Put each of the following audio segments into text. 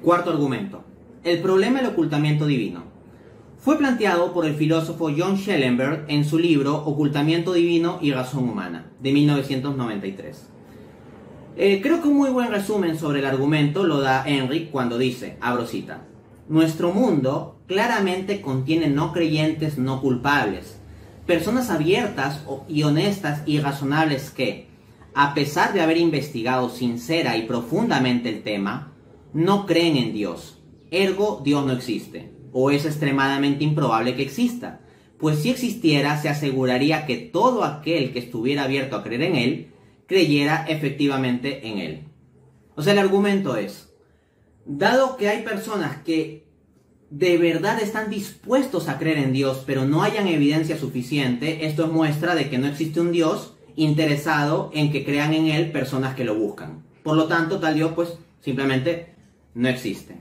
Cuarto argumento. El problema del ocultamiento divino. Fue planteado por el filósofo John Schellenberg en su libro Ocultamiento divino y razón humana, de 1993. Creo que un muy buen resumen sobre el argumento lo da Henry cuando dice, abro cita, nuestro mundo claramente contiene no creyentes no culpables, personas abiertas y honestas y razonables que, a pesar de haber investigado sincera y profundamente el tema, no creen en Dios, ergo Dios no existe, o es extremadamente improbable que exista, pues si existiera se aseguraría que todo aquel que estuviera abierto a creer en Él, creyera efectivamente en Él. O sea, el argumento es, dado que hay personas que de verdad están dispuestos a creer en Dios, pero no hayan evidencia suficiente, esto es muestra de que no existe un Dios interesado en que crean en Él personas que lo buscan. Por lo tanto, tal Dios pues simplemente no existe.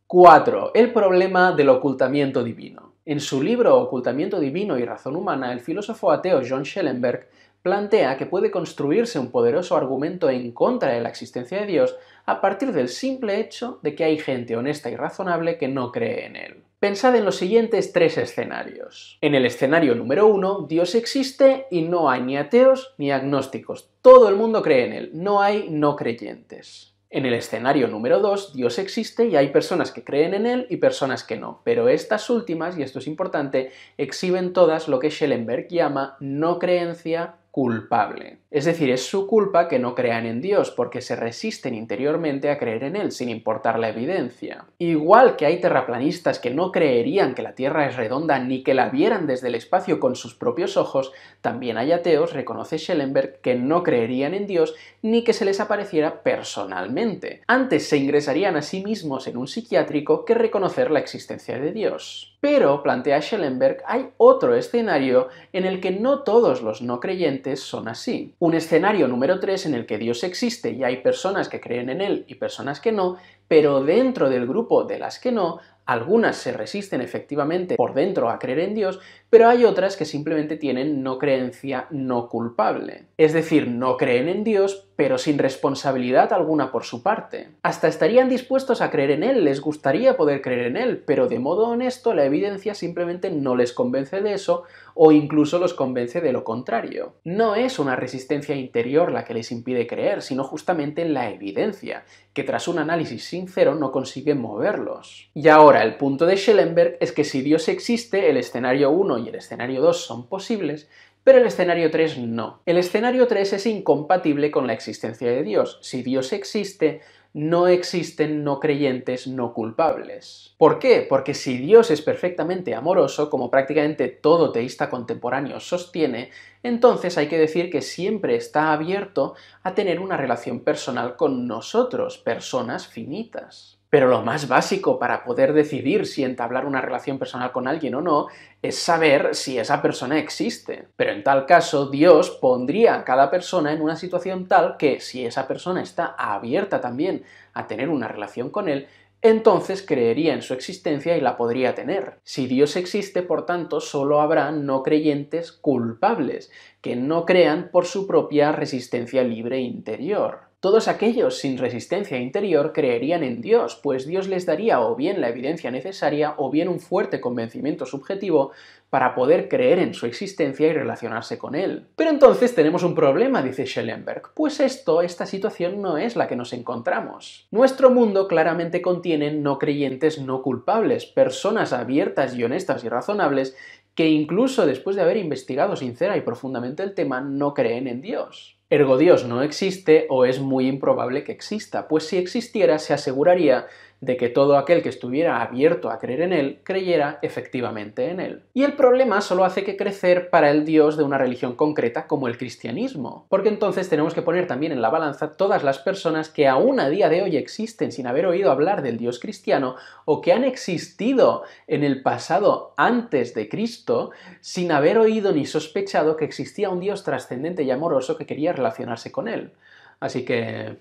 4. El problema del ocultamiento divino. En su libro Ocultamiento divino y razón humana, el filósofo ateo John Schellenberg plantea que puede construirse un poderoso argumento en contra de la existencia de Dios a partir del simple hecho de que hay gente honesta y razonable que no cree en Él. Pensad en los siguientes 3 escenarios. En el escenario número 1, Dios existe y no hay ni ateos ni agnósticos. Todo el mundo cree en Él, no hay no creyentes. En el escenario número 2, Dios existe y hay personas que creen en Él y personas que no, pero estas últimas, y esto es importante, exhiben todas lo que Schellenberg llama no creencia culpable. Es decir, es su culpa que no crean en Dios, porque se resisten interiormente a creer en Él, sin importar la evidencia. Igual que hay terraplanistas que no creerían que la Tierra es redonda ni que la vieran desde el espacio con sus propios ojos, también hay ateos, reconoce Schellenberg, que no creerían en Dios ni que se les apareciera personalmente. Antes se ingresarían a sí mismos en un psiquiátrico que reconocer la existencia de Dios. Pero, plantea Schellenberg, hay otro escenario en el que no todos los no creyentes son así. Un escenario número 3 en el que Dios existe y hay personas que creen en Él y personas que no, pero dentro del grupo de las que no, algunas se resisten efectivamente por dentro a creer en Dios, pero hay otras que simplemente tienen no creencia no culpable. Es decir, no creen en Dios, pero sin responsabilidad alguna por su parte. Hasta estarían dispuestos a creer en Él, les gustaría poder creer en Él, pero de modo honesto la evidencia simplemente no les convence de eso o incluso los convence de lo contrario. No es una resistencia interior la que les impide creer, sino justamente la evidencia, que tras un análisis sincero no consigue moverlos. Y ahora, el punto de Schellenberg es que si Dios existe, el escenario 1 y el escenario 2 son posibles, pero el escenario 3 no. El escenario 3 es incompatible con la existencia de Dios. Si Dios existe, no existen no creyentes no culpables. ¿Por qué? Porque si Dios es perfectamente amoroso, como prácticamente todo teísta contemporáneo sostiene, entonces hay que decir que siempre está abierto a tener una relación personal con nosotros, personas finitas. Pero lo más básico para poder decidir si entablar una relación personal con alguien o no es saber si esa persona existe. Pero en tal caso, Dios pondría a cada persona en una situación tal que, si esa persona está abierta también a tener una relación con él, entonces creería en su existencia y la podría tener. Si Dios existe, por tanto, solo habrá no creyentes culpables, que no crean por su propia resistencia libre interior. Todos aquellos sin resistencia interior creerían en Dios, pues Dios les daría o bien la evidencia necesaria o bien un fuerte convencimiento subjetivo para poder creer en su existencia y relacionarse con Él. Pero entonces tenemos un problema, dice Schellenberg, pues esta situación no es la que nos encontramos. Nuestro mundo claramente contiene no creyentes no culpables, personas abiertas y honestas y razonables que incluso después de haber investigado sincera y profundamente el tema no creen en Dios. Ergo Dios no existe o es muy improbable que exista, pues si existiera se aseguraría de que todo aquel que estuviera abierto a creer en Él, creyera efectivamente en Él. Y el problema solo hace que crecer para el Dios de una religión concreta como el cristianismo, porque entonces tenemos que poner también en la balanza todas las personas que aún a día de hoy existen sin haber oído hablar del Dios cristiano o que han existido en el pasado antes de Cristo sin haber oído ni sospechado que existía un Dios trascendente y amoroso que quería relacionarse con Él. Así que,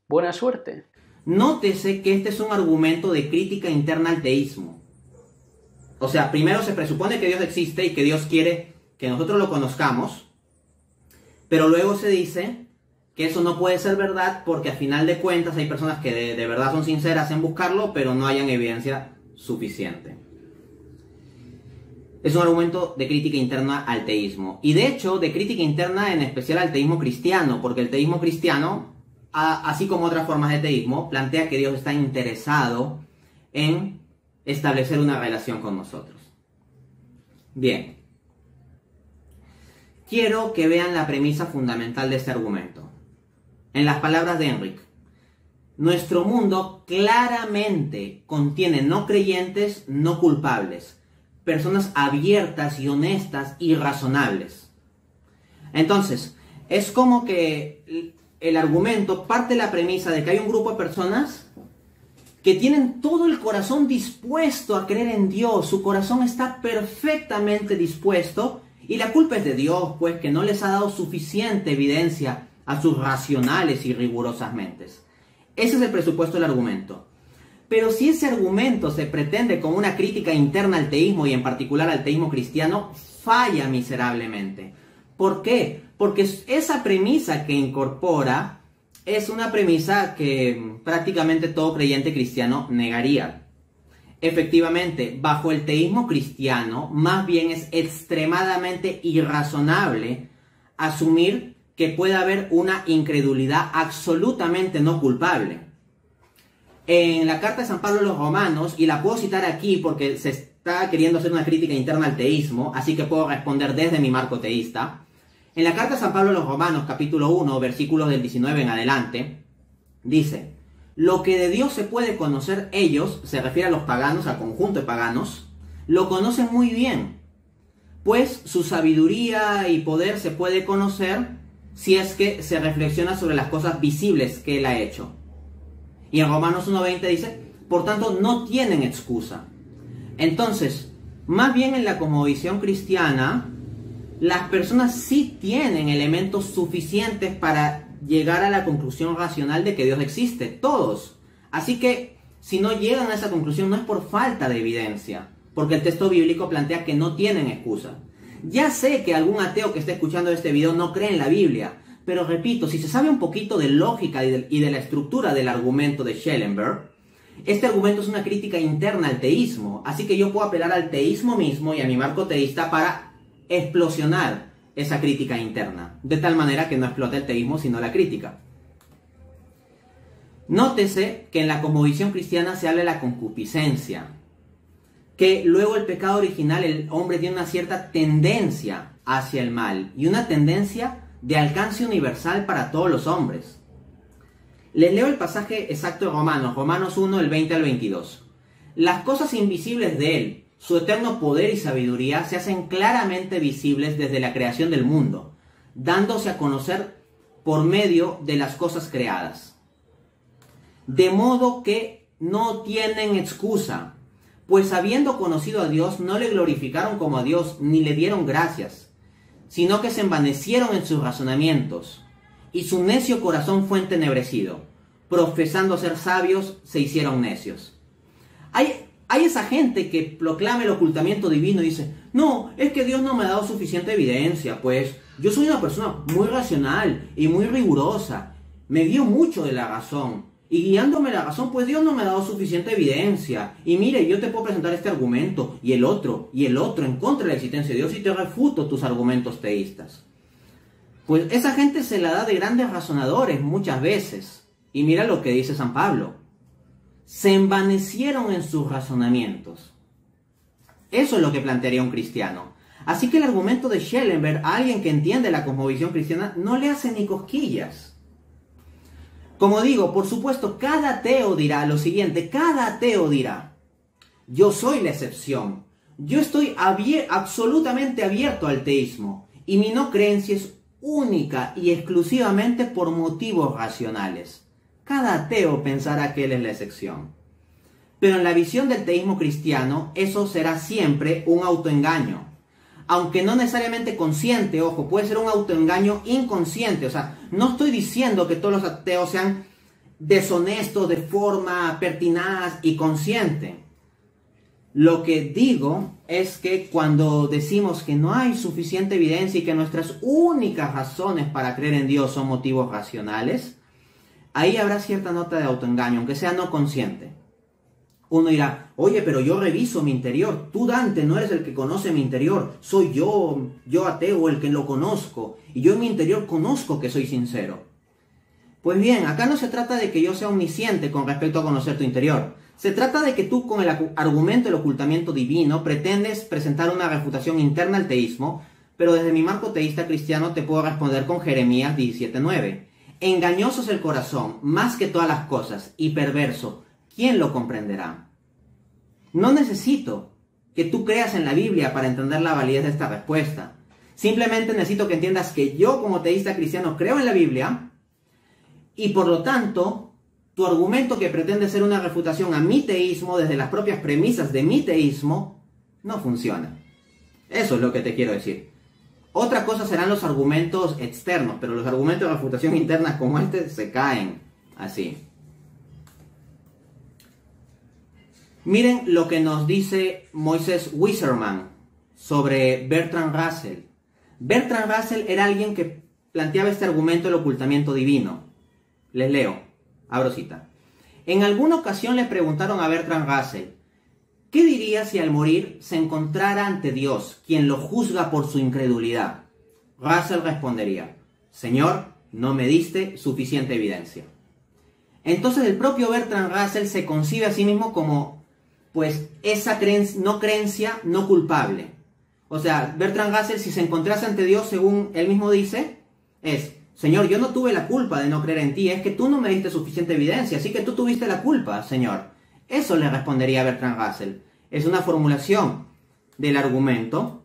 buena suerte. Nótese que este es un argumento de crítica interna al teísmo. O sea, primero se presupone que Dios existe y que Dios quiere que nosotros lo conozcamos, pero luego se dice, que eso no puede ser verdad porque a final de cuentas hay personas que de verdad son sinceras en buscarlo, pero no hayan evidencia suficiente. Es un argumento de crítica interna al teísmo. Y de hecho, de crítica interna en especial al teísmo cristiano, porque el teísmo cristiano, así como otras formas de teísmo, plantea que Dios está interesado en establecer una relación con nosotros. Bien. Quiero que vean la premisa fundamental de este argumento. En las palabras de Enric, nuestro mundo claramente contiene no creyentes, no culpables, personas abiertas y honestas y razonables. Entonces, es como que el argumento parte de la premisa de que hay un grupo de personas que tienen todo el corazón dispuesto a creer en Dios, su corazón está perfectamente dispuesto, y la culpa es de Dios, pues, que no les ha dado suficiente evidencia a sus racionales y rigurosas mentes. Ese es el presupuesto del argumento. Pero si ese argumento se pretende como una crítica interna al teísmo y en particular al teísmo cristiano, falla miserablemente. ¿Por qué? Porque esa premisa que incorpora es una premisa que prácticamente todo creyente cristiano negaría. Efectivamente, bajo el teísmo cristiano, más bien es extremadamente irrazonable asumir que puede haber una incredulidad absolutamente no culpable. En la carta de San Pablo a los Romanos, y la puedo citar aquí porque se está queriendo hacer una crítica interna al teísmo, así que puedo responder desde mi marco teísta. En la carta de San Pablo a los Romanos, capítulo 1, versículos del 19 en adelante, dice: lo que de Dios se puede conocer ellos, se refiere a los paganos, al conjunto de paganos, lo conocen muy bien, pues su sabiduría y poder se puede conocer si es que se reflexiona sobre las cosas visibles que Él ha hecho. Y en Romanos 1:20 dice, por tanto, no tienen excusa. Entonces, más bien en la cosmovisión cristiana, las personas sí tienen elementos suficientes para llegar a la conclusión racional de que Dios existe, todos. Así que, si no llegan a esa conclusión, no es por falta de evidencia, porque el texto bíblico plantea que no tienen excusa. Ya sé que algún ateo que esté escuchando este video no cree en la Biblia, pero repito, si se sabe un poquito de lógica y de la estructura del argumento de Schellenberg, este argumento es una crítica interna al teísmo, así que yo puedo apelar al teísmo mismo y a mi marco teísta para explosionar esa crítica interna, de tal manera que no explote el teísmo sino la crítica. Nótese que en la cosmovisión cristiana se habla de la concupiscencia, que luego el pecado original, el hombre tiene una cierta tendencia hacia el mal y una tendencia de alcance universal para todos los hombres. Les leo el pasaje exacto de Romanos 1, el 20 al 22. Las cosas invisibles de Él, su eterno poder y sabiduría, se hacen claramente visibles desde la creación del mundo, dándose a conocer por medio de las cosas creadas. De modo que no tienen excusa, pues habiendo conocido a Dios, no le glorificaron como a Dios, ni le dieron gracias, sino que se envanecieron en sus razonamientos, y su necio corazón fue entenebrecido. Profesando ser sabios, se hicieron necios. Hay esa gente que proclama el ocultamiento divino y dice, no, es que Dios no me ha dado suficiente evidencia, pues yo soy una persona muy racional y muy rigurosa, me guío mucho de la razón, y guiándome la razón, pues Dios no me ha dado suficiente evidencia, y mire, yo te puedo presentar este argumento, y el otro en contra de la existencia de Dios, y te refuto tus argumentos teístas. Pues esa gente se la da de grandes razonadores muchas veces, y mira lo que dice San Pablo. Se envanecieron en sus razonamientos. Eso es lo que plantearía un cristiano. Así que el argumento de Schellenberg a alguien que entiende la cosmovisión cristiana no le hace ni cosquillas. Como digo, por supuesto, cada ateo dirá lo siguiente, cada ateo dirá, yo soy la excepción, yo estoy absolutamente abierto al teísmo, y mi no creencia es única y exclusivamente por motivos racionales. Cada ateo pensará que él es la excepción. Pero en la visión del teísmo cristiano, eso será siempre un autoengaño. Aunque no necesariamente consciente, ojo, puede ser un autoengaño inconsciente. O sea, no estoy diciendo que todos los ateos sean deshonestos de forma pertinaz y consciente. Lo que digo es que cuando decimos que no hay suficiente evidencia y que nuestras únicas razones para creer en Dios son motivos racionales, ahí habrá cierta nota de autoengaño, aunque sea no consciente. Uno dirá, oye, pero yo reviso mi interior. Tú, Dante, no eres el que conoce mi interior. Soy yo ateo, el que lo conozco. Y yo en mi interior conozco que soy sincero. Pues bien, acá no se trata de que yo sea omnisciente con respecto a conocer tu interior. Se trata de que tú, con el argumento del ocultamiento divino, pretendes presentar una refutación interna al teísmo, pero desde mi marco teísta cristiano te puedo responder con Jeremías 17:9. Engañoso es el corazón, más que todas las cosas, y perverso. ¿Quién lo comprenderá? No necesito que tú creas en la Biblia para entender la validez de esta respuesta. Simplemente necesito que entiendas que yo, como teísta cristiano, creo en la Biblia y por lo tanto, tu argumento que pretende ser una refutación a mi teísmo desde las propias premisas de mi teísmo no funciona. Eso es lo que te quiero decir. Otra cosa serán los argumentos externos, pero los argumentos de refutación interna como este se caen así. Miren lo que nos dice Moisés Wisserman sobre Bertrand Russell. Bertrand Russell era alguien que planteaba este argumento del ocultamiento divino. Les leo, abro cita. En alguna ocasión le preguntaron a Bertrand Russell, ¿qué diría si al morir se encontrara ante Dios, quien lo juzga por su incredulidad? Russell respondería, Señor, no me diste suficiente evidencia. Entonces el propio Bertrand Russell se concibe a sí mismo como pues esa creencia no culpable. O sea, Bertrand Russell, si se encontrase ante Dios, según él mismo dice, es, Señor, yo no tuve la culpa de no creer en ti, es que tú no me diste suficiente evidencia, así que tú tuviste la culpa, Señor. Eso le respondería a Bertrand Russell. Es una formulación del argumento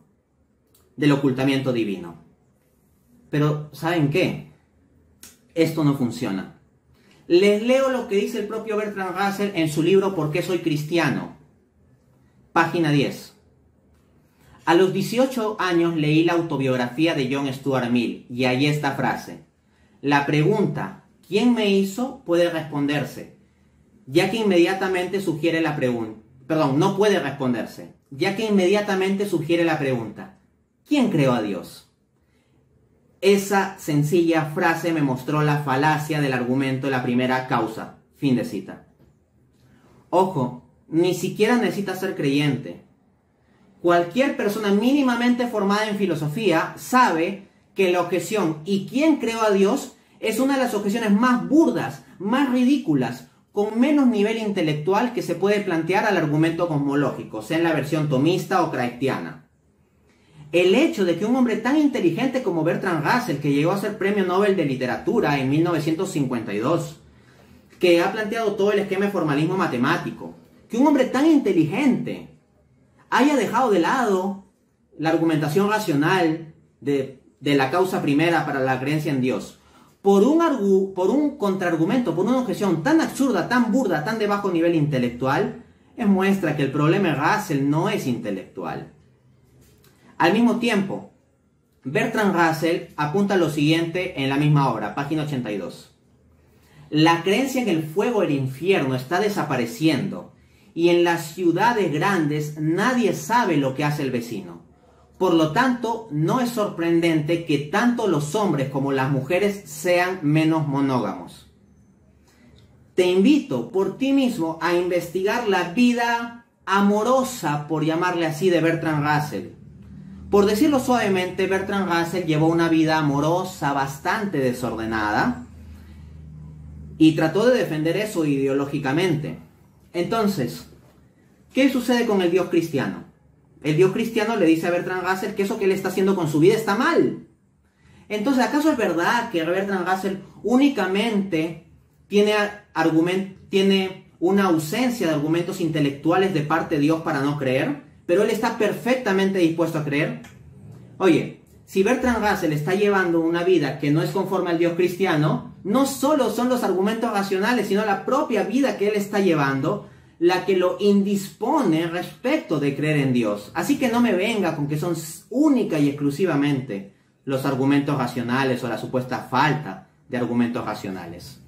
del ocultamiento divino. Pero, ¿saben qué? Esto no funciona. Les leo lo que dice el propio Bertrand Russell en su libro ¿Por qué soy cristiano? Página 10. A los 18 años leí la autobiografía de John Stuart Mill y allí esta frase. La pregunta, ¿quién me hizo? Puede responderse, ya que inmediatamente sugiere la pregunta. Perdón, no puede responderse, ya que inmediatamente sugiere la pregunta. ¿Quién creó a Dios? Esa sencilla frase me mostró la falacia del argumento de la primera causa. Fin de cita. Ojo, ni siquiera necesitas ser creyente. Cualquier persona mínimamente formada en filosofía sabe que la objeción ¿y quién creó a Dios? Es una de las objeciones más burdas, más ridículas, con menos nivel intelectual que se puede plantear al argumento cosmológico, sea en la versión tomista o kraftiana. El hecho de que un hombre tan inteligente como Bertrand Russell, que llegó a ser premio Nobel de Literatura en 1952, que ha planteado todo el esquema de formalismo matemático, que un hombre tan inteligente haya dejado de lado la argumentación racional de la causa primera para la creencia en Dios, por un contraargumento, por una objeción tan absurda, tan burda, tan de bajo nivel intelectual, es muestra que el problema de Russell no es intelectual. Al mismo tiempo, Bertrand Russell apunta lo siguiente en la misma obra, página 82. La creencia en el fuego del infierno está desapareciendo y en las ciudades grandes nadie sabe lo que hace el vecino. Por lo tanto, no es sorprendente que tanto los hombres como las mujeres sean menos monógamos. Te invito por ti mismo a investigar la vida amorosa, por llamarle así, de Bertrand Russell. Por decirlo suavemente, Bertrand Russell llevó una vida amorosa bastante desordenada y trató de defender eso ideológicamente. Entonces, ¿qué sucede con el Dios cristiano? El Dios cristiano le dice a Bertrand Russell que eso que él está haciendo con su vida está mal. Entonces, ¿acaso es verdad que Bertrand Russell únicamente tiene una ausencia de argumentos intelectuales de parte de Dios para no creer, pero él está perfectamente dispuesto a creer? Oye, si Bertrand Russell está llevando una vida que no es conforme al Dios cristiano, no solo son los argumentos racionales, sino la propia vida que él está llevando la que lo indispone respecto de creer en Dios. Así que no me venga con que son única y exclusivamente los argumentos racionales o la supuesta falta de argumentos racionales.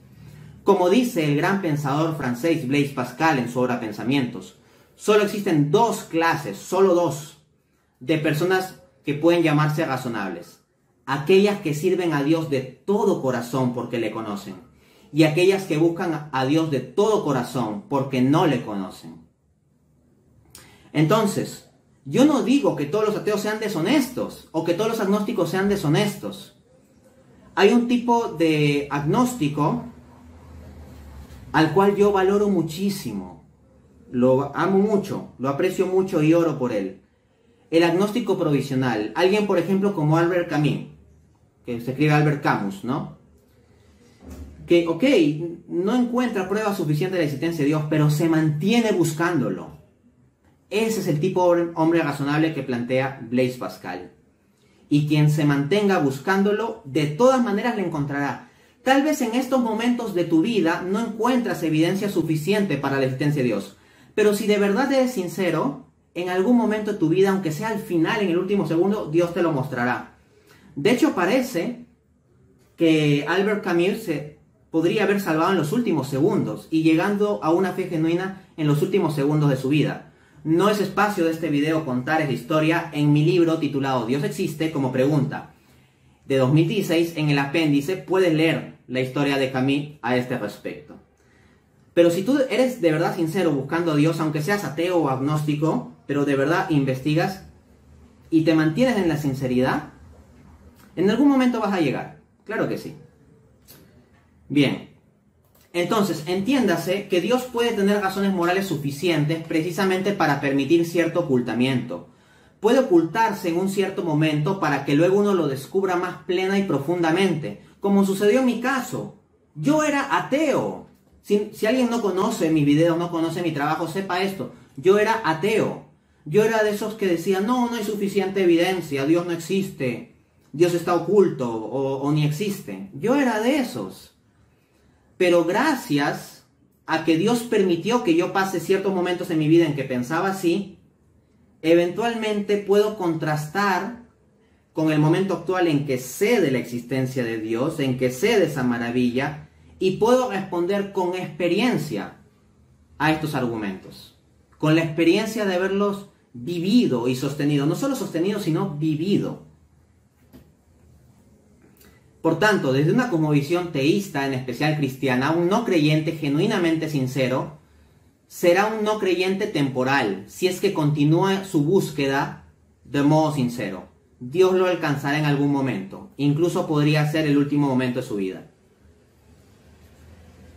Como dice el gran pensador francés Blaise Pascal en su obra Pensamientos, Solo existen dos clases, solo dos, de personas que pueden llamarse razonables. Aquellas que sirven a Dios de todo corazón porque le conocen, y aquellas que buscan a Dios de todo corazón porque no le conocen. Entonces, yo no digo que todos los ateos sean deshonestos o que todos los agnósticos sean deshonestos. Hay un tipo de agnóstico al cual yo valoro muchísimo, lo amo mucho, lo aprecio mucho y oro por él. El agnóstico provisional. Alguien, por ejemplo, como Albert Camus, que se escribe Albert Camus, ¿no? Que, ok, no encuentra pruebas suficientes de la existencia de Dios, pero se mantiene buscándolo. Ese es el tipo de hombre razonable que plantea Blaise Pascal. Y quien se mantenga buscándolo, de todas maneras le encontrará. Tal vez en estos momentos de tu vida no encuentras evidencia suficiente para la existencia de Dios. Pero si de verdad eres sincero, en algún momento de tu vida, aunque sea al final, en el último segundo, Dios te lo mostrará. De hecho, parece que Albert Camus se podría haber salvado en los últimos segundos y llegando a una fe genuina en los últimos segundos de su vida. No es espacio de este video contar esa historia. En mi libro titulado Dios existe, como pregunta, de 2016, en el apéndice puedes leer la historia de Camus a este respecto. Pero si tú eres de verdad sincero buscando a Dios, aunque seas ateo o agnóstico, pero de verdad investigas y te mantienes en la sinceridad, en algún momento vas a llegar. Claro que sí. Bien. Entonces, entiéndase que Dios puede tener razones morales suficientes precisamente para permitir cierto ocultamiento. Puede ocultarse en un cierto momento para que luego uno lo descubra más plena y profundamente, como sucedió en mi caso. Yo era ateo. Si alguien no conoce mis videos, no conoce mi trabajo, sepa esto. Yo era ateo. Yo era de esos que decían, no hay suficiente evidencia, Dios no existe, Dios está oculto o ni existe. Yo era de esos. Pero gracias a que Dios permitió que yo pase ciertos momentos en mi vida en que pensaba así, eventualmente puedo contrastar con el momento actual en que sé de la existencia de Dios, en que sé de esa maravilla, y puedo responder con experiencia a estos argumentos. Con la experiencia de haberlos vivido y sostenido. No solo sostenido, sino vivido. Por tanto, desde una cosmovisión teísta, en especial cristiana, un no creyente genuinamente sincero será un no creyente temporal, si es que continúa su búsqueda de modo sincero. Dios lo alcanzará en algún momento. Incluso podría ser el último momento de su vida.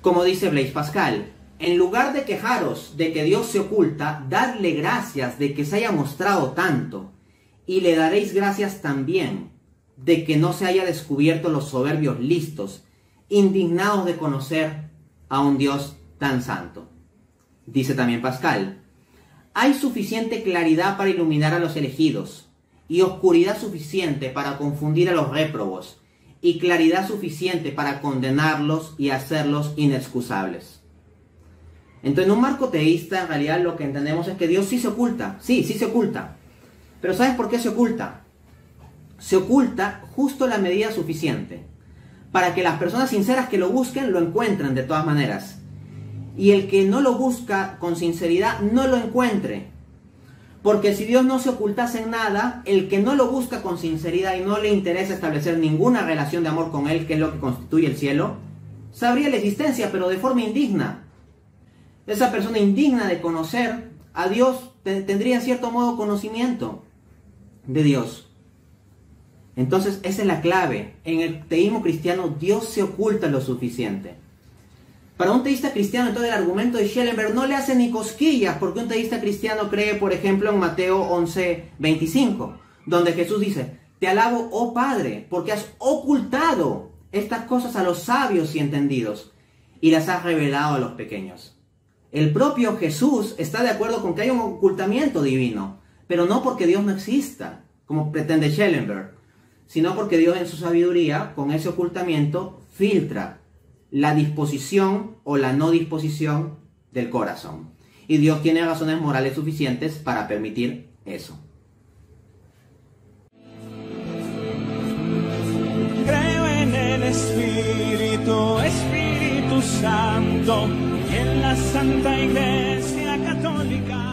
Como dice Blaise Pascal, en lugar de quejaros de que Dios se oculta, dadle gracias de que se haya mostrado tanto, y le daréis gracias también de que no se haya descubierto los soberbios listos, indignados de conocer a un Dios tan santo. Dice también Pascal, hay suficiente claridad para iluminar a los elegidos, y oscuridad suficiente para confundir a los réprobos, y claridad suficiente para condenarlos y hacerlos inexcusables. Entonces, en un marco teísta, en realidad lo que entendemos es que Dios sí se oculta. Sí se oculta. Pero ¿sabes por qué se oculta? Se oculta justo la medida suficiente para que las personas sinceras que lo busquen lo encuentren de todas maneras. Y el que no lo busca con sinceridad no lo encuentre. Porque si Dios no se ocultase en nada, el que no lo busca con sinceridad y no le interesa establecer ninguna relación de amor con Él, que es lo que constituye el cielo, sabría la existencia, pero de forma indigna. Esa persona indigna de conocer a Dios tendría en cierto modo conocimiento de Dios. Entonces esa es la clave. En el teísmo cristiano Dios se oculta lo suficiente. Para un teísta cristiano, entonces el argumento de Schellenberg no le hace ni cosquillas, porque un teísta cristiano cree, por ejemplo, en Mateo 11:25, donde Jesús dice, te alabo, oh Padre, porque has ocultado estas cosas a los sabios y entendidos, y las has revelado a los pequeños. El propio Jesús está de acuerdo con que hay un ocultamiento divino, pero no porque Dios no exista, como pretende Schellenberg, sino porque Dios en su sabiduría, con ese ocultamiento, filtra la disposición o la no disposición del corazón. Y Dios tiene razones morales suficientes para permitir eso. Creo en el Espíritu Santo, y en la Santa Iglesia Católica.